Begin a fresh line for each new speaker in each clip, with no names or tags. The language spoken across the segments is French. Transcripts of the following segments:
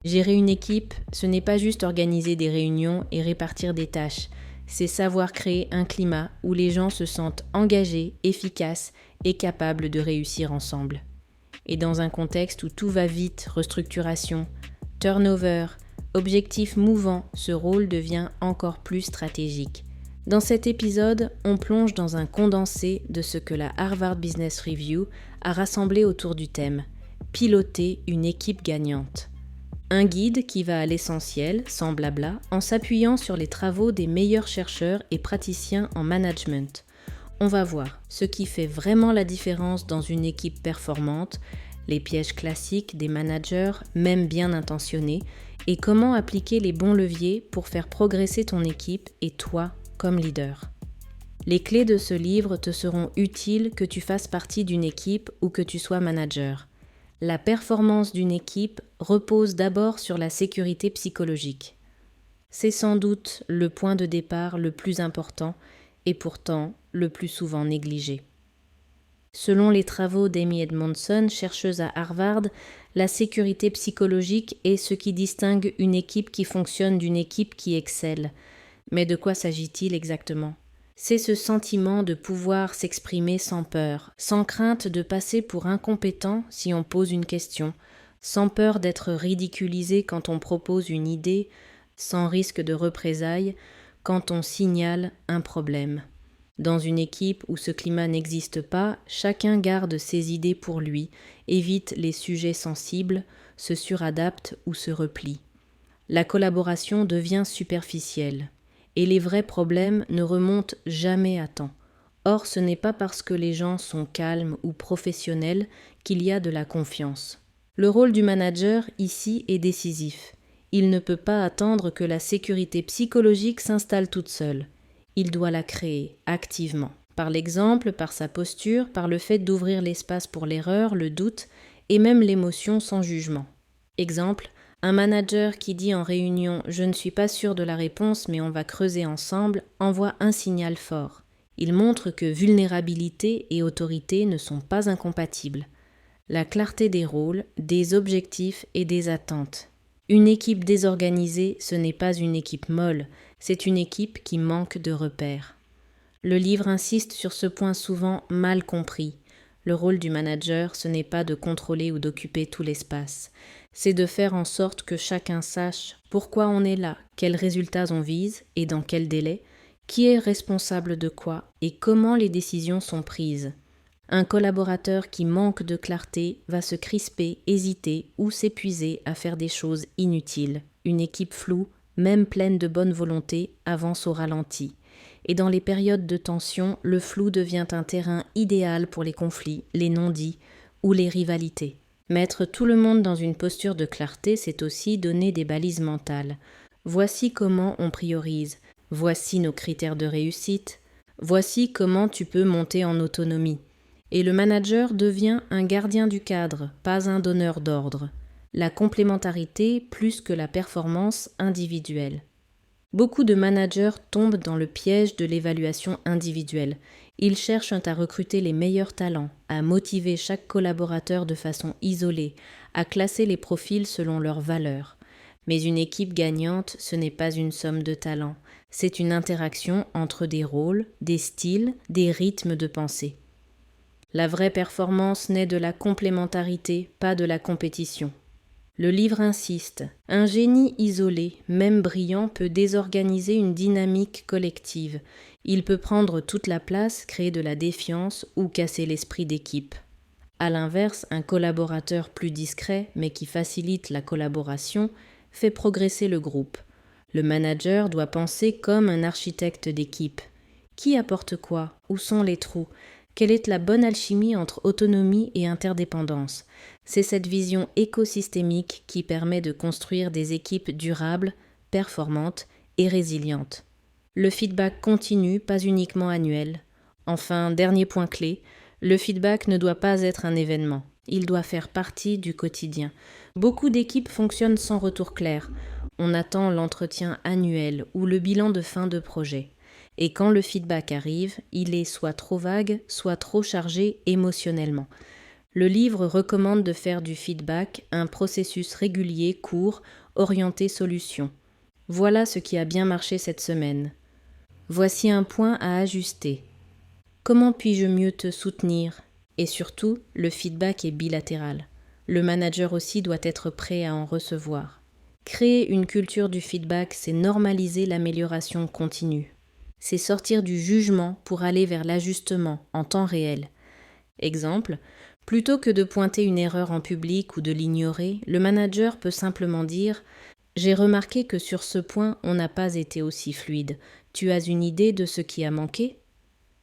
Gérer une équipe, ce n'est pas juste organiser des réunions et répartir des tâches, c'est savoir créer un climat où les gens se sentent engagés, efficaces et capables de réussir ensemble. Et dans un contexte où tout va vite, restructuration, turnover, objectifs mouvants, ce rôle devient encore plus stratégique. Dans cet épisode, on plonge dans un condensé de ce que la Harvard Business Review a rassemblé autour du thème « Piloter une équipe gagnante ». Un guide qui va à l'essentiel, sans blabla, en s'appuyant sur les travaux des meilleurs chercheurs et praticiens en management. On va voir ce qui fait vraiment la différence dans une équipe performante, les pièges classiques des managers, même bien intentionnés, et comment appliquer les bons leviers pour faire progresser ton équipe et toi comme leader. Les clés de ce livre te seront utiles que tu fasses partie d'une équipe ou que tu sois manager. La performance d'une équipe repose d'abord sur la sécurité psychologique. C'est sans doute le point de départ le plus important et pourtant le plus souvent négligé. Selon les travaux d'Amy Edmondson, chercheuse à Harvard, la sécurité psychologique est ce qui distingue une équipe qui fonctionne d'une équipe qui excelle. Mais de quoi s'agit-il exactement ? C'est ce sentiment de pouvoir s'exprimer sans peur, sans crainte de passer pour incompétent si on pose une question, sans peur d'être ridiculisé quand on propose une idée, sans risque de représailles quand on signale un problème. Dans une équipe où ce climat n'existe pas, chacun garde ses idées pour lui, évite les sujets sensibles, se suradapte ou se replie. La collaboration devient superficielle. Et les vrais problèmes ne remontent jamais à temps. Or, ce n'est pas parce que les gens sont calmes ou professionnels qu'il y a de la confiance. Le rôle du manager, ici, est décisif. Il ne peut pas attendre que la sécurité psychologique s'installe toute seule. Il doit la créer, activement. Par l'exemple, par sa posture, par le fait d'ouvrir l'espace pour l'erreur, le doute, et même l'émotion sans jugement. Exemple, un manager qui dit en réunion « Je ne suis pas sûr de la réponse, mais on va creuser ensemble » envoie un signal fort. Il montre que vulnérabilité et autorité ne sont pas incompatibles. La clarté des rôles, des objectifs et des attentes. Une équipe désorganisée, ce n'est pas une équipe molle, c'est une équipe qui manque de repères. Le livre insiste sur ce point souvent mal compris. Le rôle du manager, ce n'est pas de contrôler ou d'occuper tout l'espace. C'est de faire en sorte que chacun sache pourquoi on est là, quels résultats on vise et dans quel délai, qui est responsable de quoi et comment les décisions sont prises. Un collaborateur qui manque de clarté va se crisper, hésiter ou s'épuiser à faire des choses inutiles. Une équipe floue, même pleine de bonne volonté, avance au ralenti. Et dans les périodes de tension, le flou devient un terrain idéal pour les conflits, les non-dits ou les rivalités. Mettre tout le monde dans une posture de clarté, c'est aussi donner des balises mentales. Voici comment on priorise. Voici nos critères de réussite. Voici comment tu peux monter en autonomie. Et le manager devient un gardien du cadre, pas un donneur d'ordre. La complémentarité plus que la performance individuelle. Beaucoup de managers tombent dans le piège de l'évaluation individuelle. Ils cherchent à recruter les meilleurs talents, à motiver chaque collaborateur de façon isolée, à classer les profils selon leurs valeurs. Mais une équipe gagnante, ce n'est pas une somme de talents. C'est une interaction entre des rôles, des styles, des rythmes de pensée. La vraie performance naît de la complémentarité, pas de la compétition. Le livre insiste, un génie isolé, même brillant, peut désorganiser une dynamique collective. Il peut prendre toute la place, créer de la défiance ou casser l'esprit d'équipe. À l'inverse, un collaborateur plus discret, mais qui facilite la collaboration, fait progresser le groupe. Le manager doit penser comme un architecte d'équipe. Qui apporte quoi ? Où sont les trous ? Quelle est la bonne alchimie entre autonomie et interdépendance ? C'est cette vision écosystémique qui permet de construire des équipes durables, performantes et résilientes. Le feedback continu, pas uniquement annuel. Enfin, dernier point clé, le feedback ne doit pas être un événement. Il doit faire partie du quotidien. Beaucoup d'équipes fonctionnent sans retour clair. On attend l'entretien annuel ou le bilan de fin de projet. Et quand le feedback arrive, il est soit trop vague, soit trop chargé émotionnellement. Le livre recommande de faire du feedback un processus régulier, court, orienté solution. Voilà ce qui a bien marché cette semaine. Voici un point à ajuster. Comment puis-je mieux te soutenir? Et surtout, le feedback est bilatéral. Le manager aussi doit être prêt à en recevoir. Créer une culture du feedback, c'est normaliser l'amélioration continue. C'est sortir du jugement pour aller vers l'ajustement en temps réel. Exemple, plutôt que de pointer une erreur en public ou de l'ignorer, le manager peut simplement dire « J'ai remarqué que sur ce point, on n'a pas été aussi fluide. Tu as une idée de ce qui a manqué ?»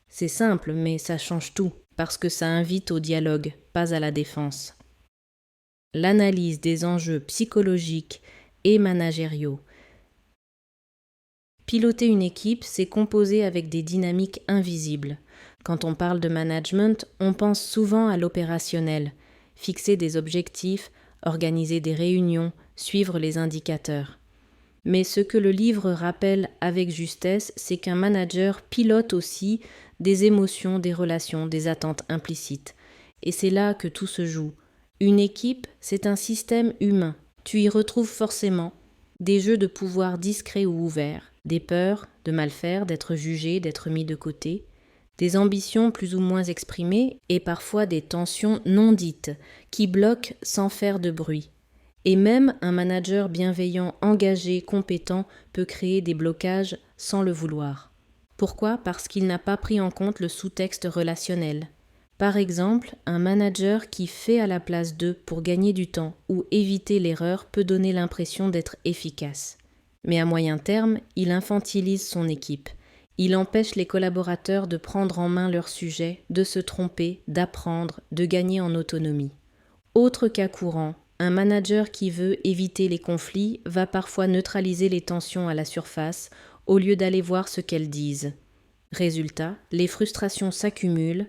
C'est simple, mais ça change tout, parce que ça invite au dialogue, pas à la défense. L'analyse des enjeux psychologiques et managériaux. Piloter une équipe, c'est composer avec des dynamiques invisibles. Quand on parle de management, on pense souvent à l'opérationnel, fixer des objectifs, organiser des réunions, suivre les indicateurs. Mais ce que le livre rappelle avec justesse, c'est qu'un manager pilote aussi des émotions, des relations, des attentes implicites. Et c'est là que tout se joue. Une équipe, c'est un système humain. Tu y retrouves forcément des jeux de pouvoir discrets ou ouverts, des peurs de mal faire, d'être jugé, d'être mis de côté, des ambitions plus ou moins exprimées et parfois des tensions non dites qui bloquent sans faire de bruit. Et même un manager bienveillant, engagé, compétent peut créer des blocages sans le vouloir. Pourquoi ? Parce qu'il n'a pas pris en compte le sous-texte relationnel. Par exemple, un manager qui fait à la place d'eux pour gagner du temps ou éviter l'erreur peut donner l'impression d'être efficace. Mais à moyen terme, il infantilise son équipe. Il empêche les collaborateurs de prendre en main leur sujet, de se tromper, d'apprendre, de gagner en autonomie. Autre cas courant, un manager qui veut éviter les conflits va parfois neutraliser les tensions à la surface au lieu d'aller voir ce qu'elles disent. Résultat, les frustrations s'accumulent,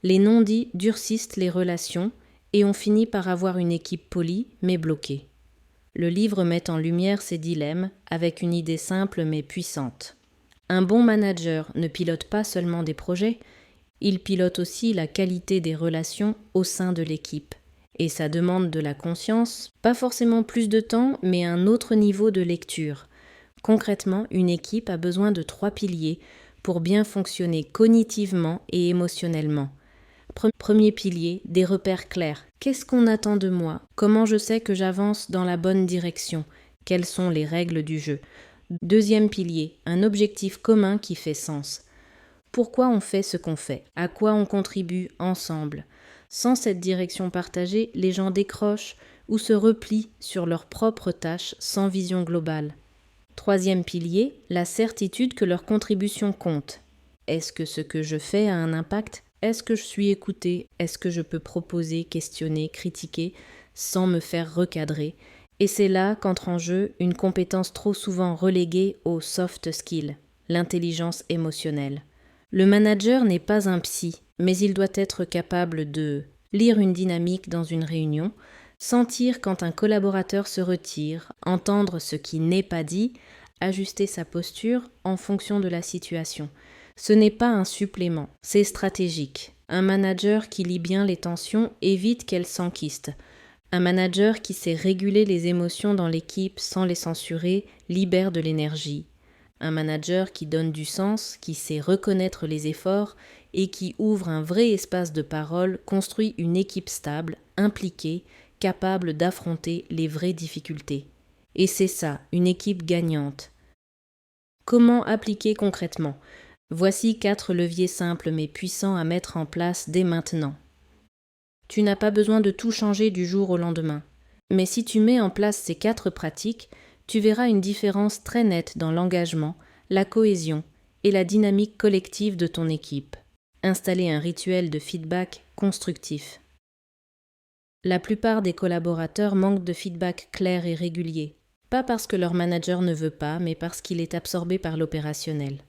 les non-dits durcissent les relations et on finit par avoir une équipe polie mais bloquée. Le livre met en lumière ces dilemmes avec une idée simple mais puissante. Un bon manager ne pilote pas seulement des projets, il pilote aussi la qualité des relations au sein de l'équipe. Et ça demande de la conscience, pas forcément plus de temps, mais un autre niveau de lecture. Concrètement, une équipe a besoin de 3 piliers pour bien fonctionner cognitivement et émotionnellement. Premier pilier, des repères clairs. Qu'est-ce qu'on attend de moi? Comment je sais que j'avance dans la bonne direction? Quelles sont les règles du jeu? Deuxième pilier, un objectif commun qui fait sens. Pourquoi on fait ce qu'on fait? À quoi on contribue ensemble? Sans cette direction partagée, les gens décrochent ou se replient sur leurs propres tâches sans vision globale. Troisième pilier, la certitude que leur contribution compte. Est-ce que ce que je fais a un impact? Est-ce que je suis écouté? Est-ce que je peux proposer, questionner, critiquer sans me faire recadrer? Et c'est là qu'entre en jeu une compétence trop souvent reléguée au soft skill, l'intelligence émotionnelle. Le manager n'est pas un psy, mais il doit être capable de lire une dynamique dans une réunion, sentir quand un collaborateur se retire, entendre ce qui n'est pas dit, ajuster sa posture en fonction de la situation. Ce n'est pas un supplément, c'est stratégique. Un manager qui lit bien les tensions évite qu'elles s'enquistent. Un manager qui sait réguler les émotions dans l'équipe sans les censurer libère de l'énergie. Un manager qui donne du sens, qui sait reconnaître les efforts et qui ouvre un vrai espace de parole construit une équipe stable, impliquée, capable d'affronter les vraies difficultés. Et c'est ça, une équipe gagnante. Comment appliquer concrètement ? Voici 4 leviers simples mais puissants à mettre en place dès maintenant. Tu n'as pas besoin de tout changer du jour au lendemain. Mais si tu mets en place ces 4 pratiques, tu verras une différence très nette dans l'engagement, la cohésion et la dynamique collective de ton équipe. Installer un rituel de feedback constructif. La plupart des collaborateurs manquent de feedback clair et régulier. Pas parce que leur manager ne veut pas, mais parce qu'il est absorbé par l'opérationnel.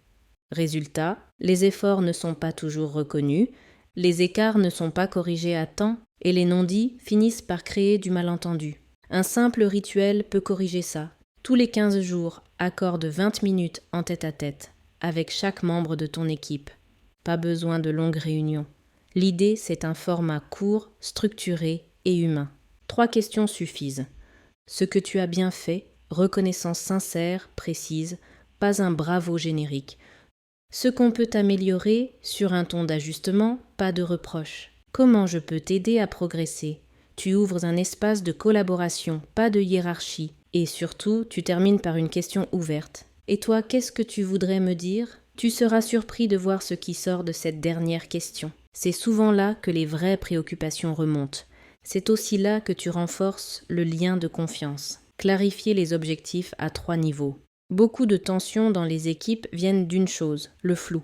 Résultat, les efforts ne sont pas toujours reconnus, les écarts ne sont pas corrigés à temps et les non-dits finissent par créer du malentendu. Un simple rituel peut corriger ça. Tous les 15 jours, accorde 20 minutes en tête-à-tête avec chaque membre de ton équipe. Pas besoin de longues réunions. L'idée, c'est un format court, structuré et humain. 3 questions suffisent. Ce que tu as bien fait, reconnaissance sincère, précise, pas un bravo générique. Ce qu'on peut améliorer, sur un ton d'ajustement, pas de reproche. Comment je peux t'aider à progresser? Tu ouvres un espace de collaboration, pas de hiérarchie. Et surtout, tu termines par une question ouverte. Et toi, qu'est-ce que tu voudrais me dire? Tu seras surpris de voir ce qui sort de cette dernière question. C'est souvent là que les vraies préoccupations remontent. C'est aussi là que tu renforces le lien de confiance. Clarifier les objectifs à 3 niveaux. Beaucoup de tensions dans les équipes viennent d'une chose, le flou.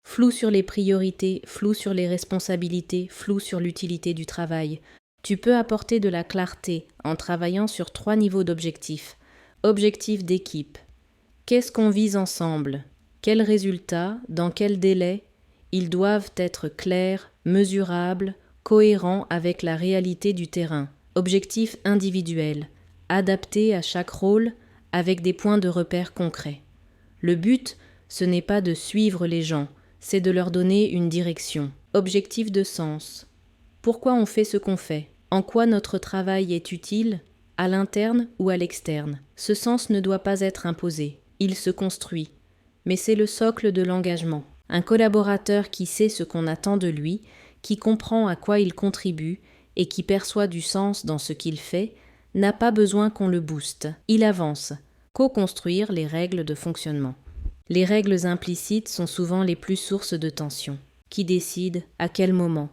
Flou sur les priorités, flou sur les responsabilités, flou sur l'utilité du travail. Tu peux apporter de la clarté en travaillant sur 3 niveaux d'objectifs. Objectif d'équipe. Qu'est-ce qu'on vise ensemble? Quels résultats? Dans quel délai? Ils doivent être clairs, mesurables, cohérents avec la réalité du terrain. Objectif individuel. Adapté à chaque rôle, avec des points de repère concrets. Le but, ce n'est pas de suivre les gens, c'est de leur donner une direction. Objectif de sens. Pourquoi on fait ce qu'on fait? En quoi notre travail est utile? À l'interne ou à l'externe? Ce sens ne doit pas être imposé, il se construit. Mais c'est le socle de l'engagement. Un collaborateur qui sait ce qu'on attend de lui, qui comprend à quoi il contribue et qui perçoit du sens dans ce qu'il fait, n'a pas besoin qu'on le booste. Il avance. Co-construire les règles de fonctionnement. Les règles implicites sont souvent les plus sources de tension. Qui décide? À quel moment?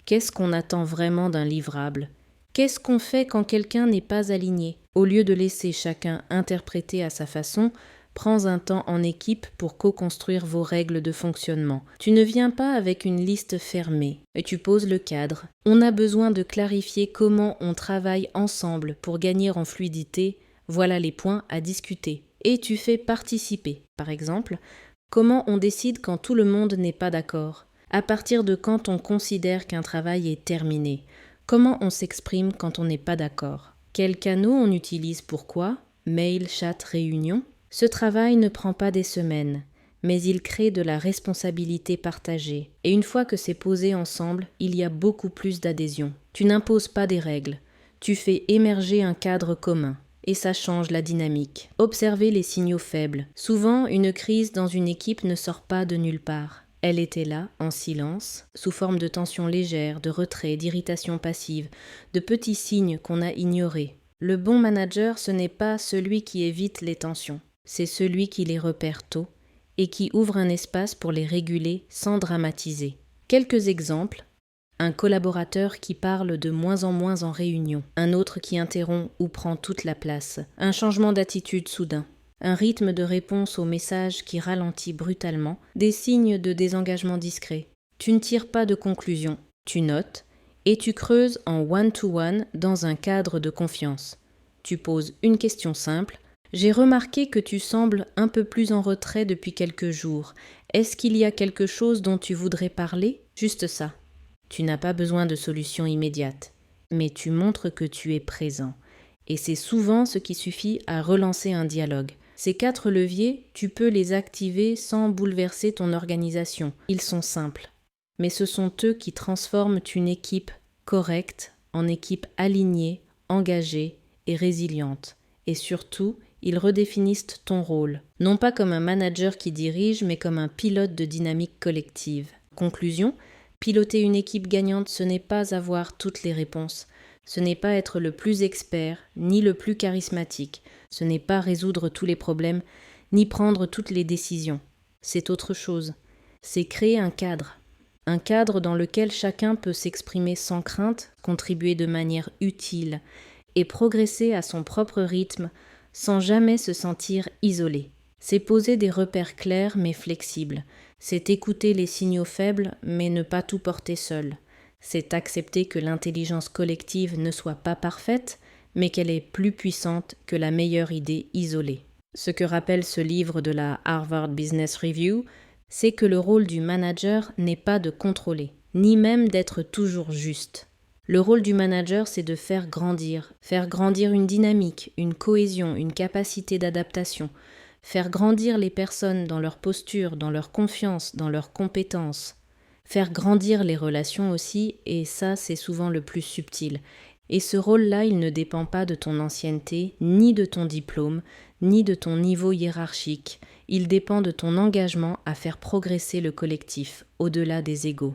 Qu'est-ce qu'on attend vraiment d'un livrable? Qu'est-ce qu'on fait quand quelqu'un n'est pas aligné? Au lieu de laisser chacun interpréter à sa façon, prends un temps en équipe pour co-construire vos règles de fonctionnement. Tu ne viens pas avec une liste fermée et tu poses le cadre. On a besoin de clarifier comment on travaille ensemble pour gagner en fluidité. Voilà les points à discuter. Et tu fais participer. Par exemple, comment on décide quand tout le monde n'est pas d'accord? À partir de quand on considère qu'un travail est terminé? Comment on s'exprime quand on n'est pas d'accord? Quels canaux on utilise? Pourquoi? Mail, chat, réunion? Ce travail ne prend pas des semaines, mais il crée de la responsabilité partagée. Et une fois que c'est posé ensemble, il y a beaucoup plus d'adhésion. Tu n'imposes pas des règles, tu fais émerger un cadre commun. Et ça change la dynamique. Observez les signaux faibles. Souvent, une crise dans une équipe ne sort pas de nulle part. Elle était là, en silence, sous forme de tension légère, de retrait, d'irritation passive, de petits signes qu'on a ignorés. Le bon manager, ce n'est pas celui qui évite les tensions. C'est celui qui les repère tôt et qui ouvre un espace pour les réguler sans dramatiser. Quelques exemples. Un collaborateur qui parle de moins en réunion, un autre qui interrompt ou prend toute la place, un changement d'attitude soudain, un rythme de réponse aux messages qui ralentit brutalement, des signes de désengagement discret. Tu ne tires pas de conclusion, tu notes et tu creuses en one-to-one dans un cadre de confiance. Tu poses une question simple. J'ai remarqué que tu sembles un peu plus en retrait depuis quelques jours. Est-ce qu'il y a quelque chose dont tu voudrais parler? Juste ça. Tu n'as pas besoin de solution immédiate, mais tu montres que tu es présent. Et c'est souvent ce qui suffit à relancer un dialogue. Ces 4 leviers, tu peux les activer sans bouleverser ton organisation. Ils sont simples, mais ce sont eux qui transforment une équipe correcte en équipe alignée, engagée et résiliente. Et surtout, ils redéfinissent ton rôle, non pas comme un manager qui dirige, mais comme un pilote de dynamique collective. Conclusion, piloter une équipe gagnante, ce n'est pas avoir toutes les réponses. Ce n'est pas être le plus expert, ni le plus charismatique. Ce n'est pas résoudre tous les problèmes, ni prendre toutes les décisions. C'est autre chose. C'est créer un cadre dans lequel chacun peut s'exprimer sans crainte, contribuer de manière utile et progresser à son propre rythme sans jamais se sentir isolé. C'est poser des repères clairs mais flexibles. C'est écouter les signaux faibles mais ne pas tout porter seul. C'est accepter que l'intelligence collective ne soit pas parfaite, mais qu'elle est plus puissante que la meilleure idée isolée. Ce que rappelle ce livre de la Harvard Business Review, c'est que le rôle du manager n'est pas de contrôler, ni même d'être toujours juste. Le rôle du manager, c'est de faire grandir une dynamique, une cohésion, une capacité d'adaptation, faire grandir les personnes dans leur posture, dans leur confiance, dans leurs compétences, Faire grandir les relations aussi, et ça c'est souvent le plus subtil. Et ce rôle-là, il ne dépend pas de ton ancienneté, ni de ton diplôme, ni de ton niveau hiérarchique. Il dépend de ton engagement à faire progresser le collectif, au-delà des égos.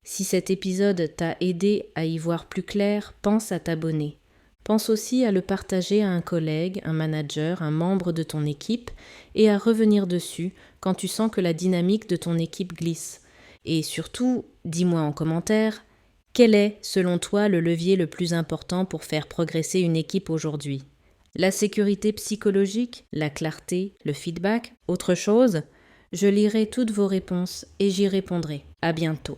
Si cet épisode t'a aidé à y voir plus clair, pense à t'abonner. Pense aussi à le partager à un collègue, un manager, un membre de ton équipe et à revenir dessus quand tu sens que la dynamique de ton équipe glisse. Et surtout, dis-moi en commentaire, quel est, selon toi, le levier le plus important pour faire progresser une équipe aujourd'hui ? La sécurité psychologique, la clarté, le feedback, autre chose ? Je lirai toutes vos réponses et j'y répondrai. À bientôt.